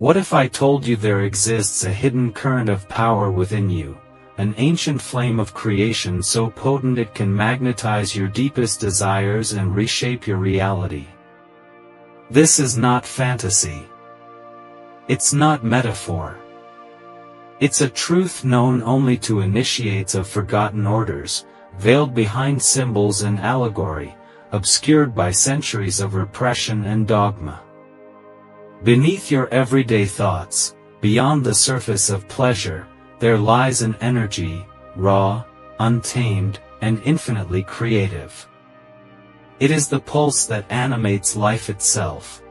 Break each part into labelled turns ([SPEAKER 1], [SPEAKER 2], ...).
[SPEAKER 1] What if I told you there exists a hidden current of power within you, an ancient flame of creation so potent it can magnetize your deepest desires and reshape your reality? This is not fantasy. It's not metaphor. It's a truth known only to initiates of forgotten orders, veiled behind symbols and allegory, obscured by centuries of repression and dogma. Beneath your everyday thoughts, beyond the surface of pleasure, there lies an energy, raw, untamed, and infinitely creative. It is the pulse that animates life itself.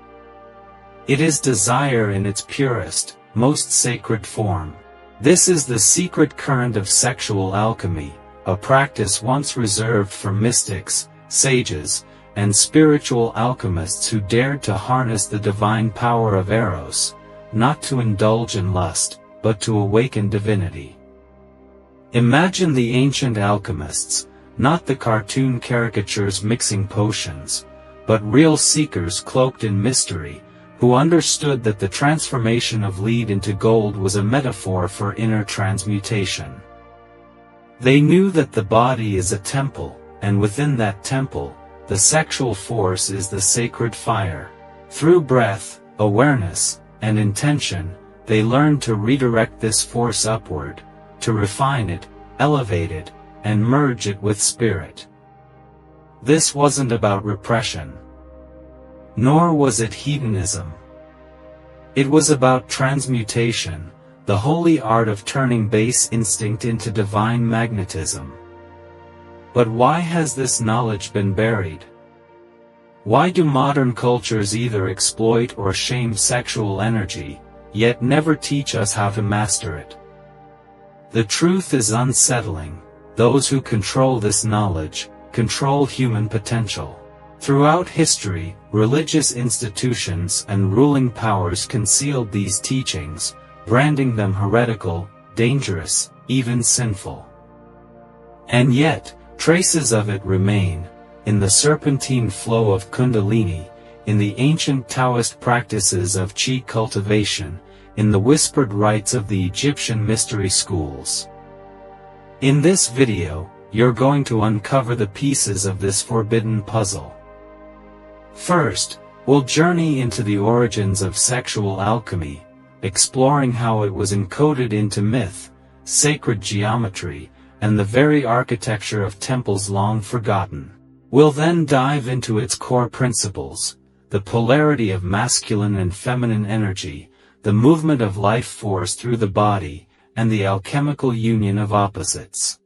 [SPEAKER 1] It is desire in its purest, most sacred form. This is the secret current of sexual alchemy, a practice once reserved for mystics, sages, and spiritual alchemists who dared to harness the divine power of Eros, not to indulge in lust, but to awaken divinity. Imagine the ancient alchemists, not the cartoon caricatures mixing potions, but real seekers cloaked in mystery, who understood that the transformation of lead into gold was a metaphor for inner transmutation. They knew that the body is a temple, and within that temple, the sexual force is the sacred fire. Through breath, awareness, and intention, they learned to redirect this force upward, to refine it, elevate it, and merge it with spirit. This wasn't about repression. Nor was it hedonism. It was about transmutation, the holy art of turning base instinct into divine magnetism. But why has this knowledge been buried? Why do modern cultures either exploit or shame sexual energy, yet never teach us how to master it? The truth is unsettling. Those who control this knowledge, control human potential. Throughout history, religious institutions and ruling powers concealed these teachings, branding them heretical, dangerous, even sinful. And yet, traces of it remain, in the serpentine flow of Kundalini, in the ancient Taoist practices of Qi cultivation, in the whispered rites of the Egyptian mystery schools. In this video, you're going to uncover the pieces of this forbidden puzzle. First, we'll journey into the origins of sexual alchemy, exploring how it was encoded into myth, sacred geometry, and the very architecture of temples long forgotten. We'll then dive into its core principles, the polarity of masculine and feminine energy, the movement of life force through the body, and the alchemical union of opposites.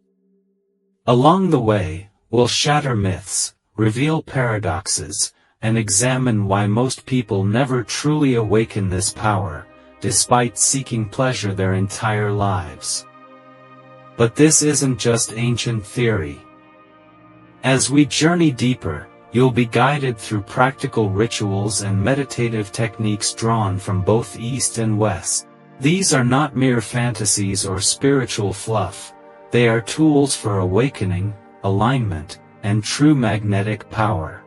[SPEAKER 1] Along the way, we'll shatter myths, reveal paradoxes, and examine why most people never truly awaken this power, despite seeking pleasure their entire lives. But this isn't just ancient theory. As we journey deeper, you'll be guided through practical rituals and meditative techniques drawn from both East and West. These are not mere fantasies or spiritual fluff. They are tools for awakening, alignment, and true magnetic power.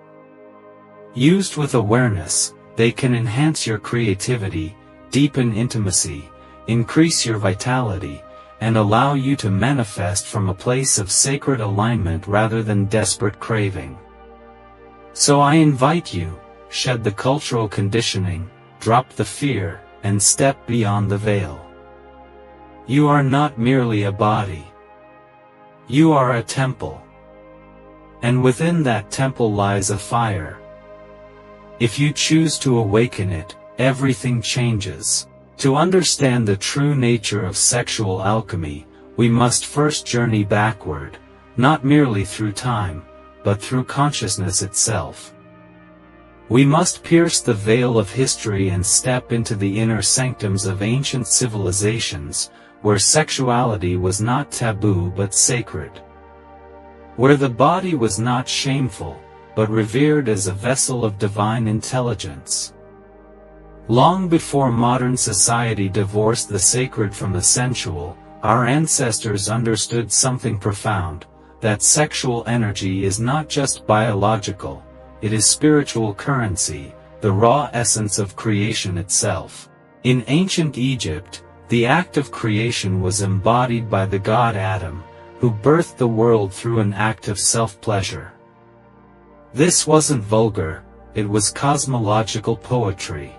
[SPEAKER 1] Used with awareness, they can enhance your creativity, deepen intimacy, increase your vitality, and allow you to manifest from a place of sacred alignment rather than desperate craving. So I invite you, shed the cultural conditioning, drop the fear, and step beyond the veil. You are not merely a body. You are a temple. And within that temple lies a fire. If you choose to awaken it, everything changes. To understand the true nature of sexual alchemy, we must first journey backward, not merely through time, but through consciousness itself. We must pierce the veil of history and step into the inner sanctums of ancient civilizations, where sexuality was not taboo but sacred. Where the body was not shameful, but revered as a vessel of divine intelligence. Long before modern society divorced the sacred from the sensual, our ancestors understood something profound, that sexual energy is not just biological, it is spiritual currency, the raw essence of creation itself. In ancient Egypt, the act of creation was embodied by the god Adam, who birthed the world through an act of self-pleasure. This wasn't vulgar, it was cosmological poetry.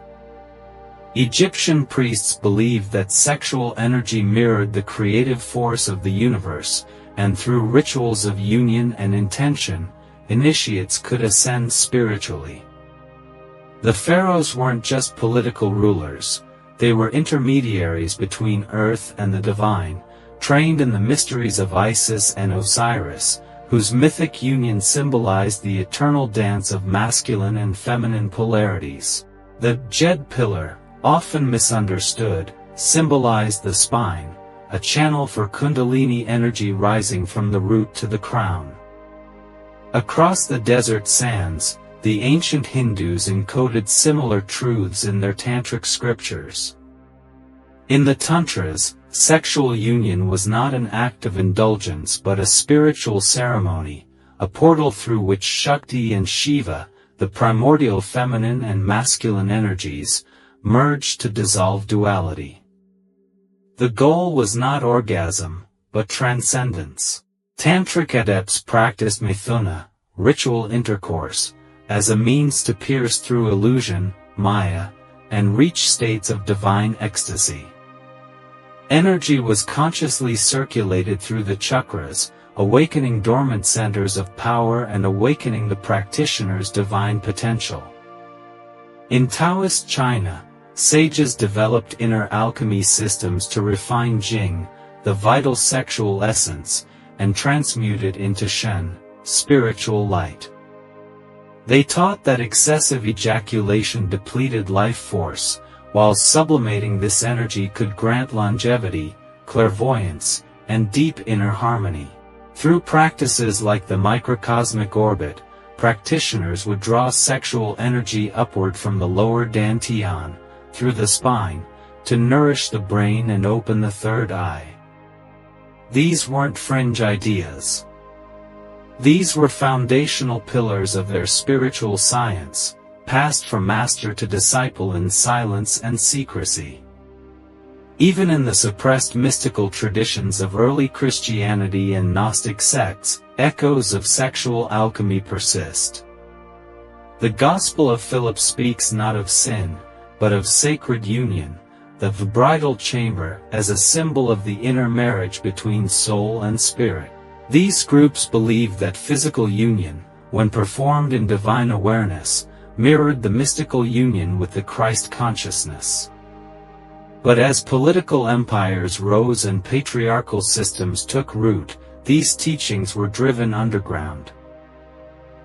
[SPEAKER 1] Egyptian priests believed that sexual energy mirrored the creative force of the universe, and through rituals of union and intention, initiates could ascend spiritually. The pharaohs weren't just political rulers, they were intermediaries between earth and the divine, trained in the mysteries of Isis and Osiris, whose mythic union symbolized the eternal dance of masculine and feminine polarities. The Djed pillar, often misunderstood, symbolized the spine, a channel for Kundalini energy rising from the root to the crown. Across the desert sands, the ancient Hindus encoded similar truths in their tantric scriptures. In the Tantras, sexual union was not an act of indulgence but a spiritual ceremony, a portal through which Shakti and Shiva, the primordial feminine and masculine energies, merged to dissolve duality. The goal was not orgasm, but transcendence. Tantric adepts practiced mithuna, ritual intercourse, as a means to pierce through illusion, maya, and reach states of divine ecstasy. Energy was consciously circulated through the chakras, awakening dormant centers of power and awakening the practitioner's divine potential. In Taoist China, sages developed inner alchemy systems to refine Jing, the vital sexual essence, and transmute it into Shen, spiritual light. They taught that excessive ejaculation depleted life force, while sublimating this energy could grant longevity, clairvoyance, and deep inner harmony. Through practices like the microcosmic orbit, practitioners would draw sexual energy upward from the lower dantian, through the spine, to nourish the brain and open the third eye. These weren't fringe ideas. These were foundational pillars of their spiritual science, passed from master to disciple in silence and secrecy. Even in the suppressed mystical traditions of early Christianity and Gnostic sects, echoes of sexual alchemy persist. The Gospel of Philip speaks not of sin, but of sacred union, the bridal chamber as a symbol of the inner marriage between soul and spirit. These groups believed that physical union, when performed in divine awareness, mirrored the mystical union with the Christ consciousness. But as political empires rose and patriarchal systems took root, these teachings were driven underground.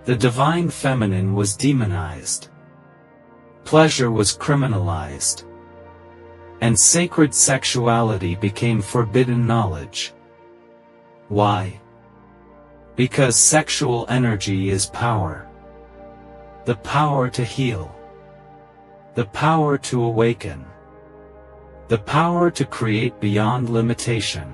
[SPEAKER 1] The divine feminine was demonized. Pleasure was criminalized. And sacred sexuality became forbidden knowledge. Why? Because sexual energy is power. The power to heal. The power to awaken. The power to create beyond limitation.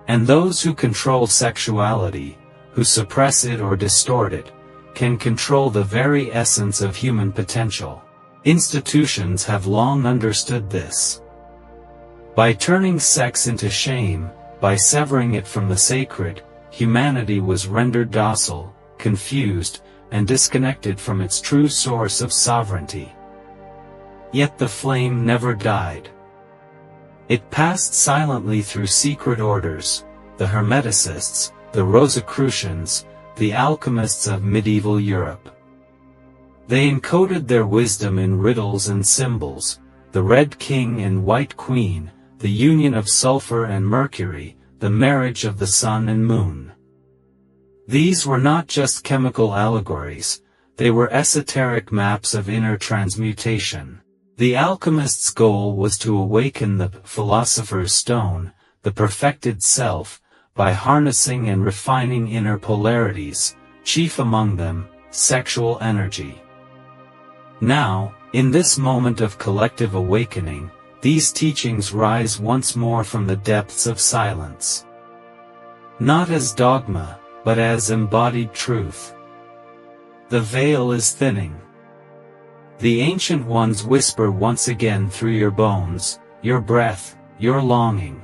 [SPEAKER 1] And those who control sexuality, who suppress it or distort it, can control the very essence of human potential. Institutions have long understood this. By turning sex into shame, by severing it from the sacred, humanity was rendered docile, confused, and disconnected from its true source of sovereignty. Yet the flame never died. It passed silently through secret orders, the Hermeticists, the Rosicrucians, the alchemists of medieval Europe. They encoded their wisdom in riddles and symbols, the Red King and White Queen, the union of sulfur and mercury, the marriage of the sun and moon. These were not just chemical allegories, they were esoteric maps of inner transmutation. The alchemist's goal was to awaken the philosopher's stone, the perfected self, by harnessing and refining inner polarities, chief among them, sexual energy. Now, in this moment of collective awakening, these teachings rise once more from the depths of silence. Not as dogma, but as embodied truth. The veil is thinning. The ancient ones whisper once again through your bones, your breath, your longing.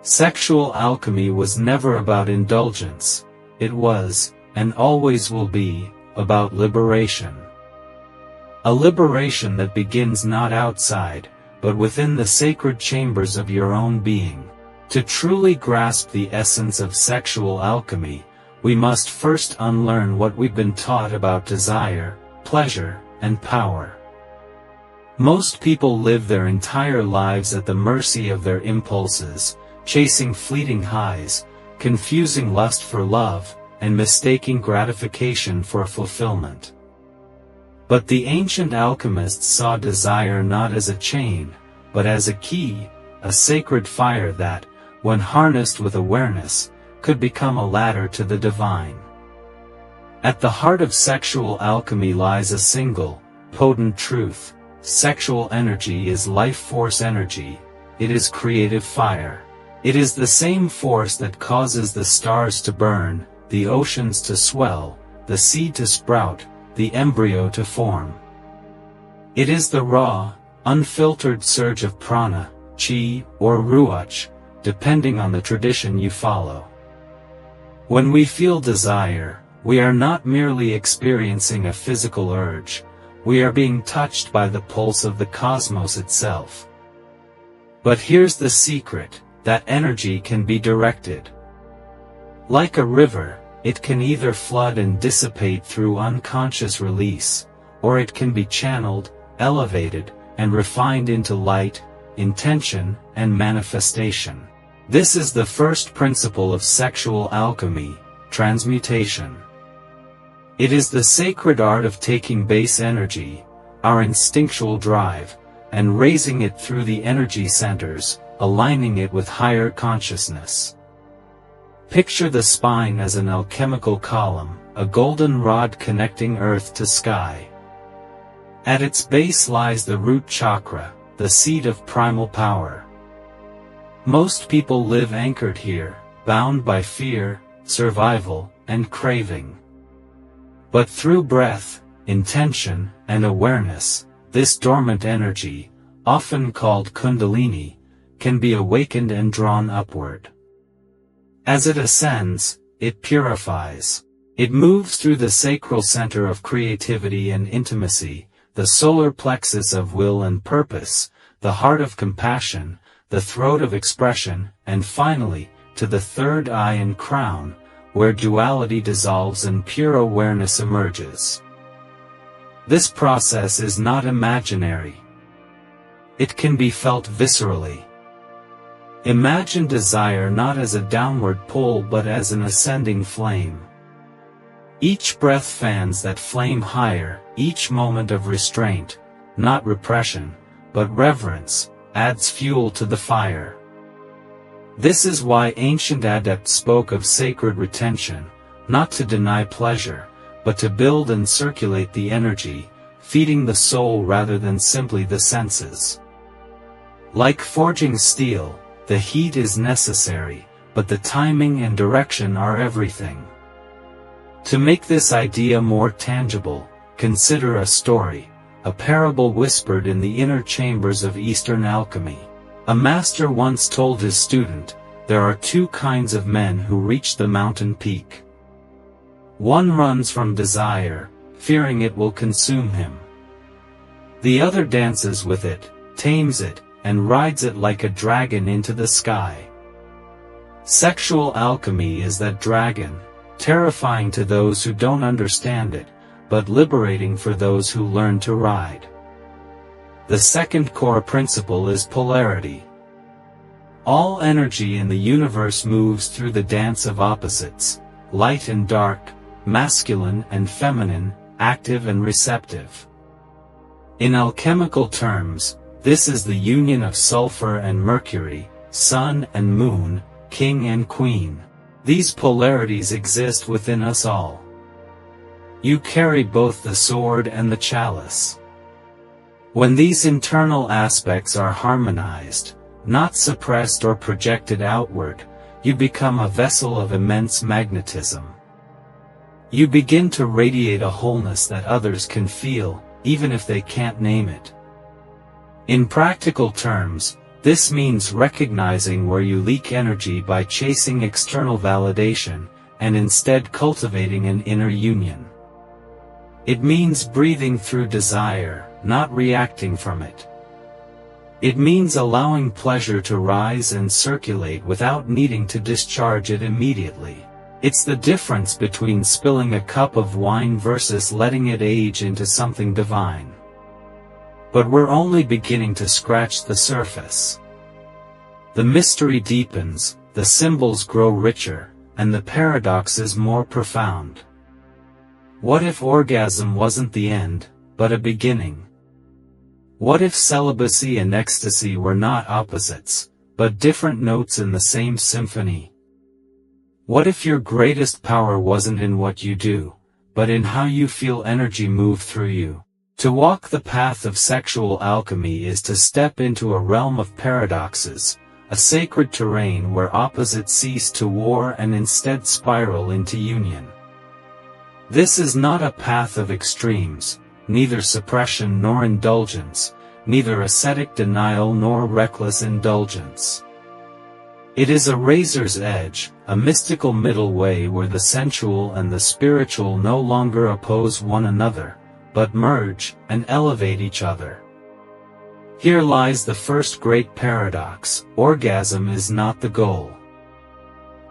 [SPEAKER 1] Sexual alchemy was never about indulgence. It was, and always will be, about liberation. A liberation that begins not outside, but within the sacred chambers of your own being. To truly grasp the essence of sexual alchemy, we must first unlearn what we've been taught about desire, pleasure, and power. Most people live their entire lives at the mercy of their impulses, chasing fleeting highs, confusing lust for love, and mistaking gratification for fulfillment. But the ancient alchemists saw desire not as a chain, but as a key, a sacred fire that, when harnessed with awareness, could become a ladder to the divine. At the heart of sexual alchemy lies a single, potent truth: sexual energy is life force energy, it is creative fire. It is the same force that causes the stars to burn, the oceans to swell, the seed to sprout, the embryo to form. It is the raw, unfiltered surge of prana, chi, or ruach, depending on the tradition you follow. When we feel desire, we are not merely experiencing a physical urge, we are being touched by the pulse of the cosmos itself. But here's the secret: that energy can be directed. Like a river, it can either flood and dissipate through unconscious release, or it can be channeled, elevated, and refined into light, intention, and manifestation. This is the first principle of sexual alchemy, transmutation. It is the sacred art of taking base energy, our instinctual drive, and raising it through the energy centers, aligning it with higher consciousness. Picture the spine as an alchemical column, a golden rod connecting earth to sky. At its base lies the root chakra, the seat of primal power. Most people live anchored here, bound by fear, survival, and craving. But through breath, intention, and awareness, this dormant energy, often called Kundalini, can be awakened and drawn upward. As it ascends, it purifies. It moves through the sacral center of creativity and intimacy, the solar plexus of will and purpose, the heart of compassion, the throat of expression, and finally, to the third eye and crown, where duality dissolves and pure awareness emerges. This process is not imaginary. It can be felt viscerally. Imagine desire not as a downward pull but as an ascending flame. Each breath fans that flame higher, each moment of restraint, not repression, but reverence, adds fuel to the fire. This is why ancient adepts spoke of sacred retention, not to deny pleasure, but to build and circulate the energy, feeding the soul rather than simply the senses. Like forging steel, the heat is necessary, but the timing and direction are everything. To make this idea more tangible, consider a story, a parable whispered in the inner chambers of Eastern alchemy. A master once told his student, there are two kinds of men who reach the mountain peak. One runs from desire, fearing it will consume him. The other dances with it, tames it, and rides it like a dragon into the sky. Sexual alchemy is that dragon, terrifying to those who don't understand it, but liberating for those who learn to ride. The second core principle is polarity. All energy in the universe moves through the dance of opposites, light and dark, masculine and feminine, active and receptive. In alchemical terms, this is the union of sulfur and mercury, sun and moon, king and queen. These polarities exist within us all. You carry both the sword and the chalice. When these internal aspects are harmonized, not suppressed or projected outward, you become a vessel of immense magnetism. You begin to radiate a wholeness that others can feel, even if they can't name it. In practical terms, this means recognizing where you leak energy by chasing external validation, and instead cultivating an inner union. It means breathing through desire, not reacting from it. It means allowing pleasure to rise and circulate without needing to discharge it immediately. It's the difference between spilling a cup of wine versus letting it age into something divine. But we're only beginning to scratch the surface. The mystery deepens, the symbols grow richer, and the paradox is more profound. What if orgasm wasn't the end, but a beginning? What if celibacy and ecstasy were not opposites, but different notes in the same symphony? What if your greatest power wasn't in what you do, but in how you feel energy move through you? To walk the path of sexual alchemy is to step into a realm of paradoxes, a sacred terrain where opposites cease to war and instead spiral into union. This is not a path of extremes, neither suppression nor indulgence, neither ascetic denial nor reckless indulgence. It is a razor's edge, a mystical middle way where the sensual and the spiritual no longer oppose one another, but merge and elevate each other. Here lies the first great paradox: orgasm is not the goal.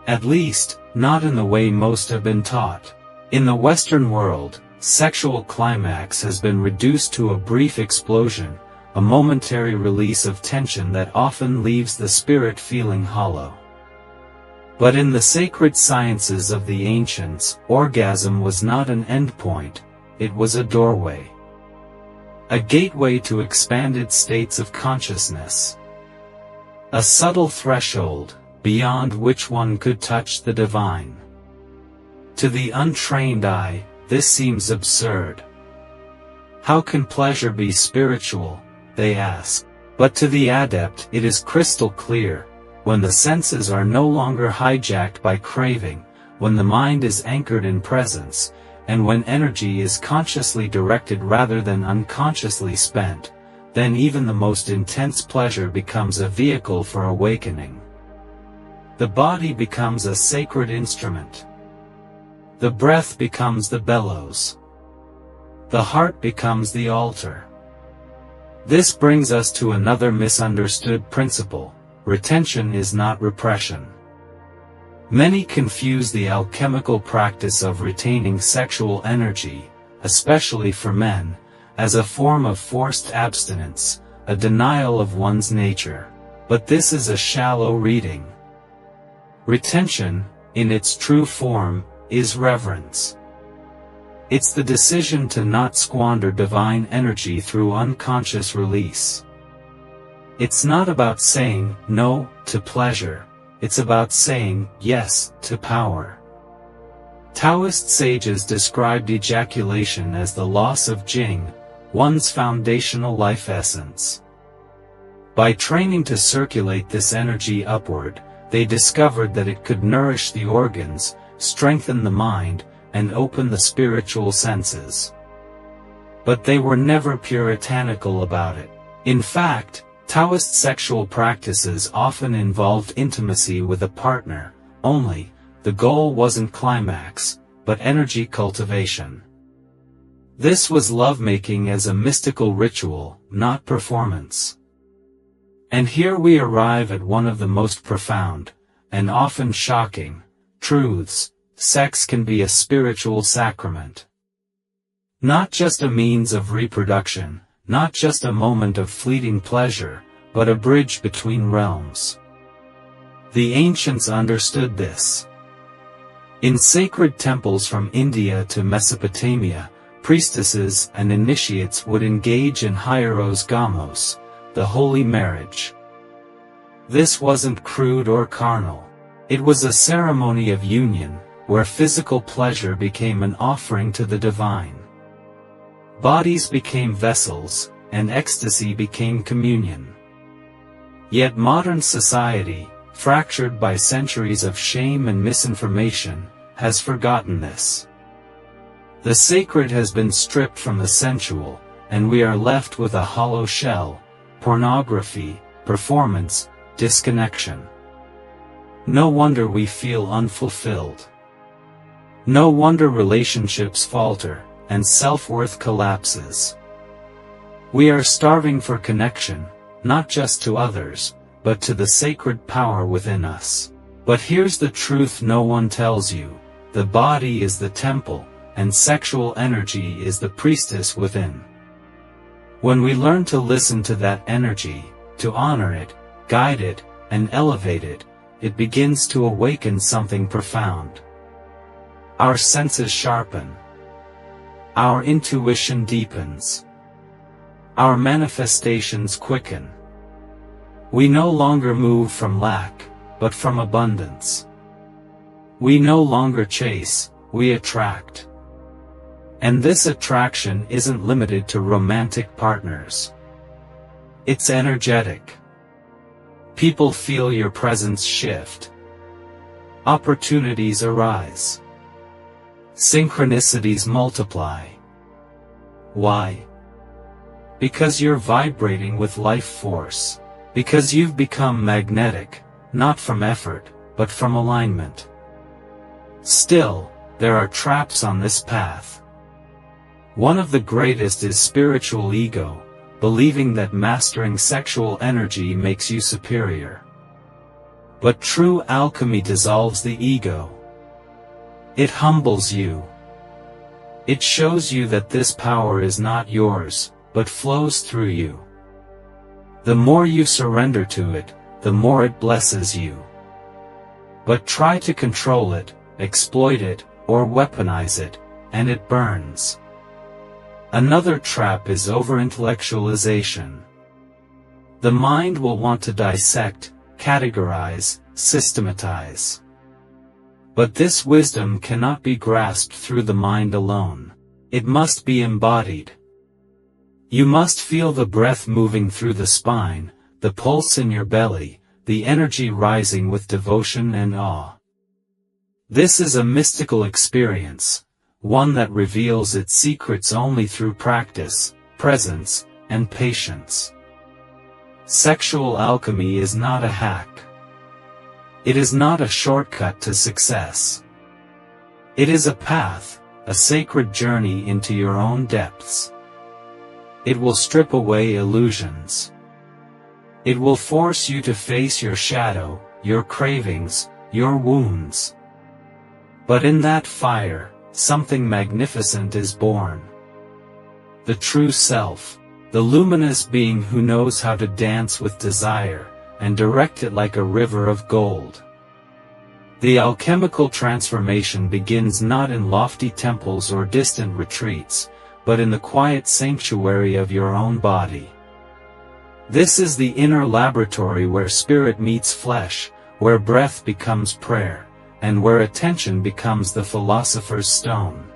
[SPEAKER 1] At least, not in the way most have been taught. In the Western world, sexual climax has been reduced to a brief explosion, a momentary release of tension that often leaves the spirit feeling hollow. But in the sacred sciences of the ancients, orgasm was not an endpoint, it was a doorway. A gateway to expanded states of consciousness. A subtle threshold, beyond which one could touch the divine. To the untrained eye, this seems absurd. How can pleasure be spiritual, they ask. But to the adept it is crystal clear, when the senses are no longer hijacked by craving, when the mind is anchored in presence, and when energy is consciously directed rather than unconsciously spent, then even the most intense pleasure becomes a vehicle for awakening. The body becomes a sacred instrument. The breath becomes the bellows. The heart becomes the altar. This brings us to another misunderstood principle: retention is not repression. Many confuse the alchemical practice of retaining sexual energy, especially for men, as a form of forced abstinence, a denial of one's nature. But this is a shallow reading. Retention, in its true form, is reverence. It's the decision to not squander divine energy through unconscious release. It's not about saying no to pleasure, it's about saying yes to power. Taoist sages described ejaculation as the loss of Jing, one's foundational life essence. By training to circulate this energy upward, they discovered that it could nourish the organs, strengthen the mind, and open the spiritual senses. But they were never puritanical about it. In fact, Taoist sexual practices often involved intimacy with a partner, only, the goal wasn't climax, but energy cultivation. This was lovemaking as a mystical ritual, not performance. And here we arrive at one of the most profound, and often shocking, truths: sex can be a spiritual sacrament. Not just a means of reproduction, not just a moment of fleeting pleasure, but a bridge between realms. The ancients understood this. In sacred temples from India to Mesopotamia, priestesses and initiates would engage in hieros gamos, the holy marriage. This wasn't crude or carnal. It was a ceremony of union, where physical pleasure became an offering to the divine. Bodies became vessels, and ecstasy became communion. Yet modern society, fractured by centuries of shame and misinformation, has forgotten this. The sacred has been stripped from the sensual, and we are left with a hollow shell: pornography, performance, disconnection. No wonder we feel unfulfilled. No wonder relationships falter, and self-worth collapses. We are starving for connection, not just to others, but to the sacred power within us. But here's the truth no one tells you: the body is the temple, and sexual energy is the priestess within. When we learn to listen to that energy, to honor it, guide it, and elevate it, it begins to awaken something profound. Our senses sharpen. Our intuition deepens. Our manifestations quicken. We no longer move from lack, but from abundance. We no longer chase, we attract. And this attraction isn't limited to romantic partners. It's energetic. People feel your presence shift. Opportunities arise. Synchronicities multiply. Why? Because you're vibrating with life force. Because you've become magnetic, not from effort, but from alignment. Still, there are traps on this path. One of the greatest is spiritual ego, believing that mastering sexual energy makes you superior. But true alchemy dissolves the ego. It humbles you. It shows you that this power is not yours, but flows through you. The more you surrender to it, the more it blesses you. But try to control it, exploit it, or weaponize it, and it burns. Another trap is over-intellectualization. The mind will want to dissect, categorize, systematize. But this wisdom cannot be grasped through the mind alone. It must be embodied. You must feel the breath moving through the spine, the pulse in your belly, the energy rising with devotion and awe. This is a mystical experience, one that reveals its secrets only through practice, presence, and patience. Sexual alchemy is not a hack. It is not a shortcut to success. It is a path, a sacred journey into your own depths. It will strip away illusions. It will force you to face your shadow, your cravings, your wounds. But in that fire, something magnificent is born. The true self, the luminous being who knows how to dance with desire, and direct it like a river of gold. The alchemical transformation begins not in lofty temples or distant retreats, but in the quiet sanctuary of your own body. This is the inner laboratory where spirit meets flesh, where breath becomes prayer, and where attention becomes the philosopher's stone.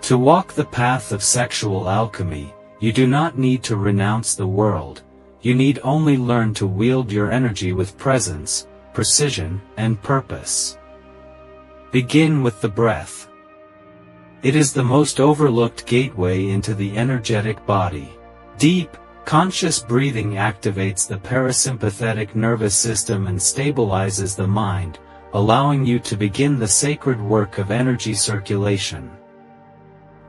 [SPEAKER 1] To walk the path of sexual alchemy, you do not need to renounce the world. You need only learn to wield your energy with presence, precision, and purpose. Begin with the breath. It is the most overlooked gateway into the energetic body. Deep, conscious breathing activates the parasympathetic nervous system and stabilizes the mind, allowing you to begin the sacred work of energy circulation.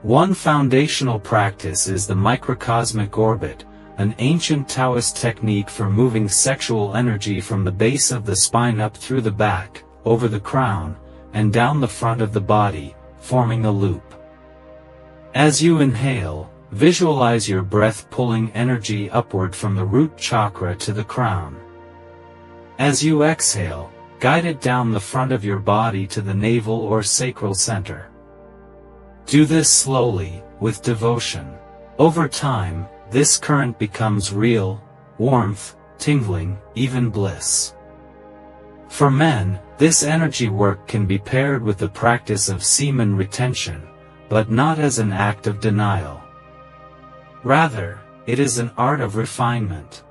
[SPEAKER 1] One foundational practice is the microcosmic orbit, an ancient Taoist technique for moving sexual energy from the base of the spine up through the back, over the crown, and down the front of the body, forming a loop. As you inhale, visualize your breath pulling energy upward from the root chakra to the crown. As you exhale, guide it down the front of your body to the navel or sacral center. Do this slowly, with devotion. Over time, this current becomes real, warmth, tingling, even bliss. For men, this energy work can be paired with the practice of semen retention, but not as an act of denial. Rather, it is an art of refinement.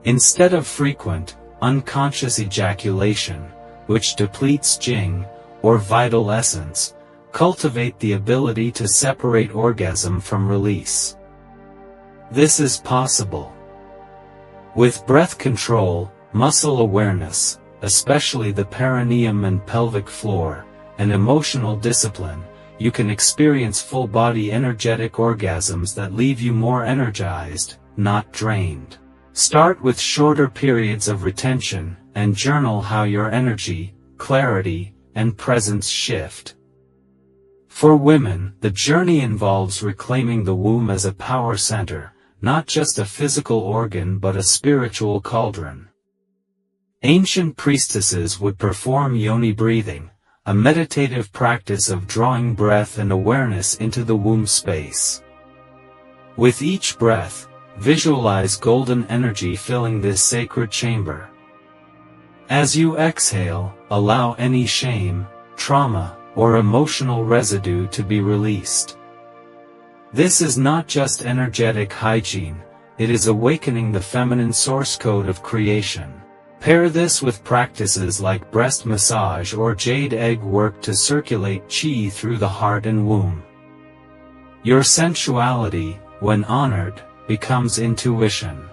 [SPEAKER 1] Instead of frequent, unconscious ejaculation, which depletes jing, or vital essence, Cultivate the ability to separate orgasm from release. This is possible. With breath control, muscle awareness, especially the perineum and pelvic floor, and emotional discipline, you can experience full-body energetic orgasms that leave you more energized, not drained. Start with shorter periods of retention, and journal how your energy, clarity, and presence shift. For women, the journey involves reclaiming the womb as a power center, not just a physical organ but a spiritual cauldron. Ancient priestesses would perform yoni breathing, a meditative practice of drawing breath and awareness into the womb space. With each breath, visualize golden energy filling this sacred chamber. As you exhale, allow any shame, trauma, or emotional residue to be released. This is not just energetic hygiene, it is awakening the feminine source code of creation. Pair this with practices like breast massage or jade egg work to circulate qi through the heart and womb. Your sensuality, when honored, becomes intuition.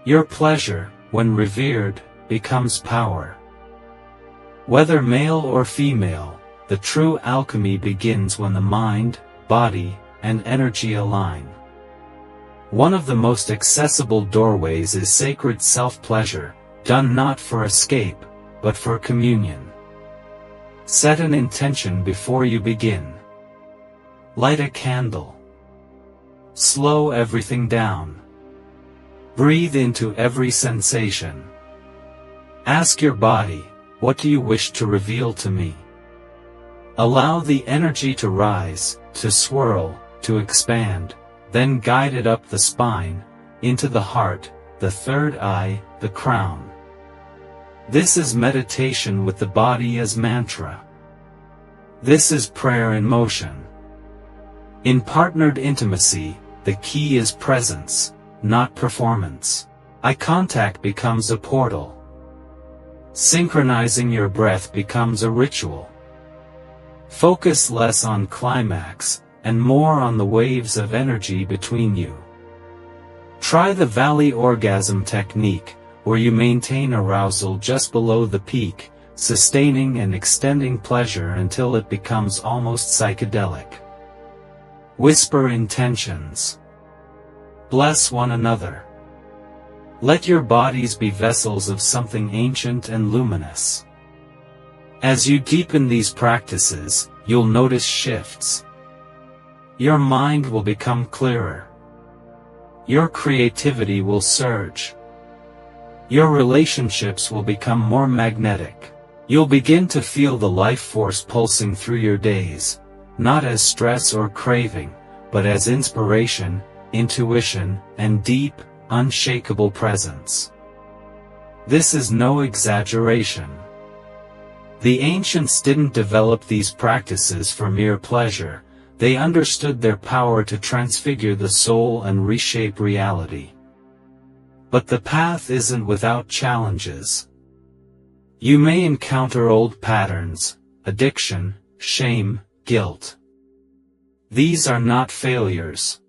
[SPEAKER 1] Your pleasure, when revered, becomes power. Whether male or female, the true alchemy begins when the mind, body, and energy align. One of the most accessible doorways is sacred self-pleasure, done not for escape, but for communion. Set an intention before you begin. Light a candle. Slow everything down. Breathe into every sensation. Ask your body, what do you wish to reveal to me? Allow the energy to rise, to swirl, to expand, then guide it up the spine, into the heart, the third eye, the crown. This is meditation with the body as mantra. This is prayer in motion. In partnered intimacy, the key is presence, not performance. Eye contact becomes a portal. Synchronizing your breath becomes a ritual. Focus less on climax, and more on the waves of energy between you. Try the valley orgasm technique, where you maintain arousal just below the peak, sustaining and extending pleasure until it becomes almost psychedelic. Whisper intentions. Bless one another. Let your bodies be vessels of something ancient and luminous. As you deepen these practices, you'll notice shifts. Your mind will become clearer. Your creativity will surge. Your relationships will become more magnetic. You'll begin to feel the life force pulsing through your days, not as stress or craving, but as inspiration, intuition, and deep, unshakable presence. This is no exaggeration. The ancients didn't develop these practices for mere pleasure, they understood their power to transfigure the soul and reshape reality. But the path isn't without challenges. You may encounter old patterns, addiction, shame, guilt. These are not failures.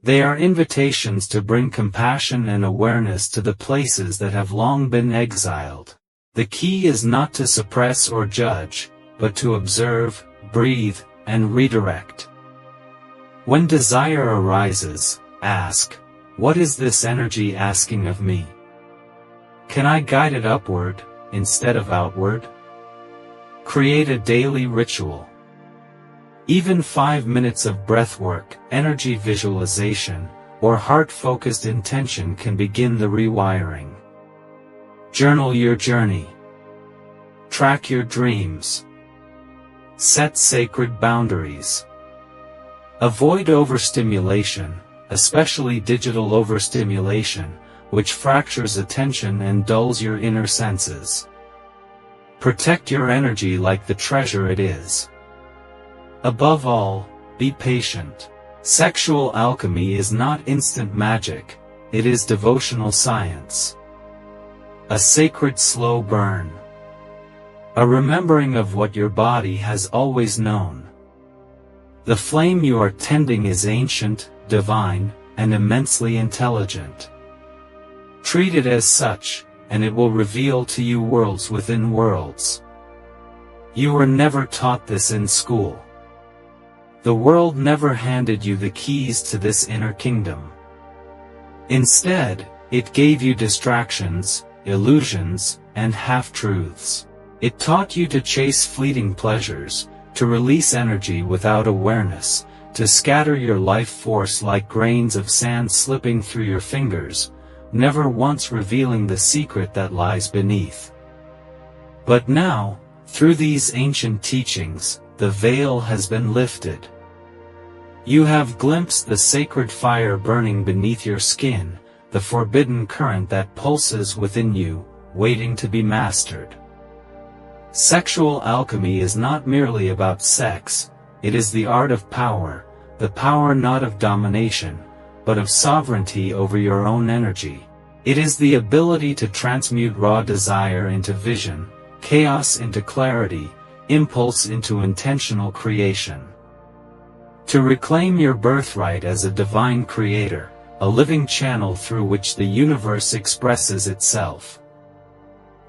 [SPEAKER 1] They are invitations to bring compassion and awareness to the places that have long been exiled. The key is not to suppress or judge, but to observe, breathe, and redirect. When desire arises, ask, what is this energy asking of me? Can I guide it upward, instead of outward? Create a daily ritual. Even 5 minutes of breathwork, energy visualization, or heart-focused intention can begin the rewiring. Journal your journey. Track your dreams. Set sacred boundaries. Avoid overstimulation, especially digital overstimulation, which fractures attention and dulls your inner senses. Protect your energy like the treasure it is. Above all, be patient. Sexual alchemy is not instant magic, it is devotional science. A sacred slow burn. A remembering of what your body has always known. The flame you are tending is ancient, divine, and immensely intelligent. Treat it as such, and it will reveal to you worlds within worlds. You were never taught this in school. The world never handed you the keys to this inner kingdom. Instead, it gave you distractions, illusions, and half-truths. It taught you to chase fleeting pleasures, to release energy without awareness, to scatter your life force like grains of sand slipping through your fingers, never once revealing the secret that lies beneath. But now, through these ancient teachings, the veil has been lifted. You have glimpsed the sacred fire burning beneath your skin, the forbidden current that pulses within you, waiting to be mastered. Sexual alchemy is not merely about sex, it is the art of power, the power not of domination, but of sovereignty over your own energy. It is the ability to transmute raw desire into vision, chaos into clarity, impulse into intentional creation. To reclaim your birthright as a divine creator, a living channel through which the universe expresses itself.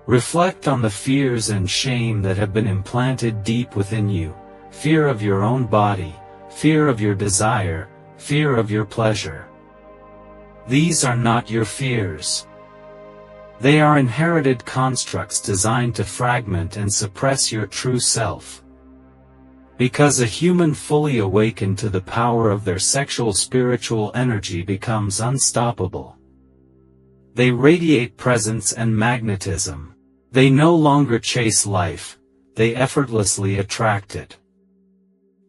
[SPEAKER 1] Reflect on the fears and shame that have been implanted deep within you, fear of your own body, fear of your desire, fear of your pleasure. These are not your fears. They are inherited constructs designed to fragment and suppress your true self. Because a human fully awakened to the power of their sexual spiritual energy becomes unstoppable. They radiate presence and magnetism. They no longer chase life, they effortlessly attract it.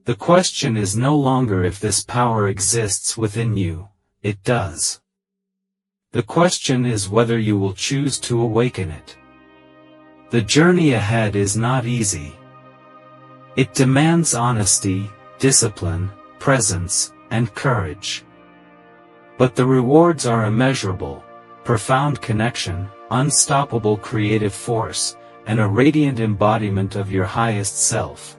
[SPEAKER 1] The question is no longer if this power exists within you, it does. The question is whether you will choose to awaken it. The journey ahead is not easy. It demands honesty, discipline, presence, and courage. But the rewards are immeasurable: profound connection, unstoppable creative force, and a radiant embodiment of your highest self.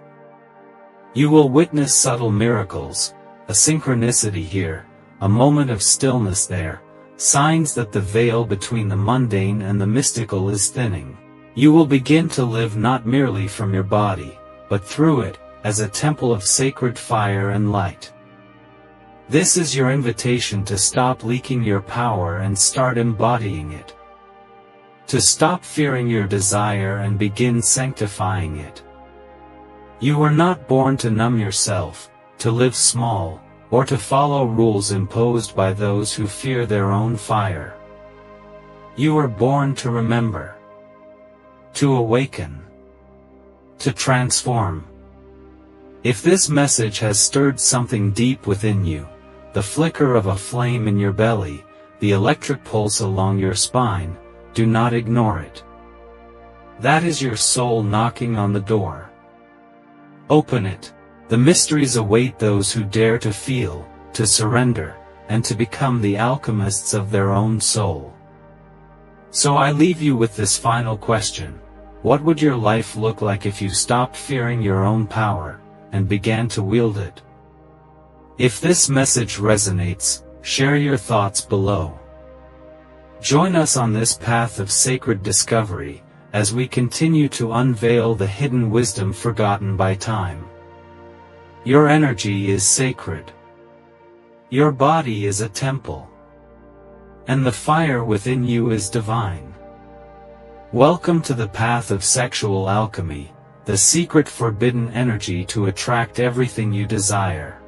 [SPEAKER 1] You will witness subtle miracles, a synchronicity here, a moment of stillness there, signs that the veil between the mundane and the mystical is thinning. You will begin to live not merely from your body, but through it, as a temple of sacred fire and light. This is your invitation to stop leaking your power and start embodying it. To stop fearing your desire and begin sanctifying it. You were not born to numb yourself, to live small, or to follow rules imposed by those who fear their own fire. You were born to remember, to awaken, to transform. If this message has stirred something deep within you, the flicker of a flame in your belly, the electric pulse along your spine, do not ignore it. That is your soul knocking on the door. Open it. The mysteries await those who dare to feel, to surrender, and to become the alchemists of their own soul. So I leave you with this final question: what would your life look like if you stopped fearing your own power, and began to wield it? If this message resonates, share your thoughts below. Join us on this path of sacred discovery, as we continue to unveil the hidden wisdom forgotten by time. Your energy is sacred. Your body is a temple. And the fire within you is divine. Welcome to the path of sexual alchemy, the secret forbidden energy to attract everything you desire.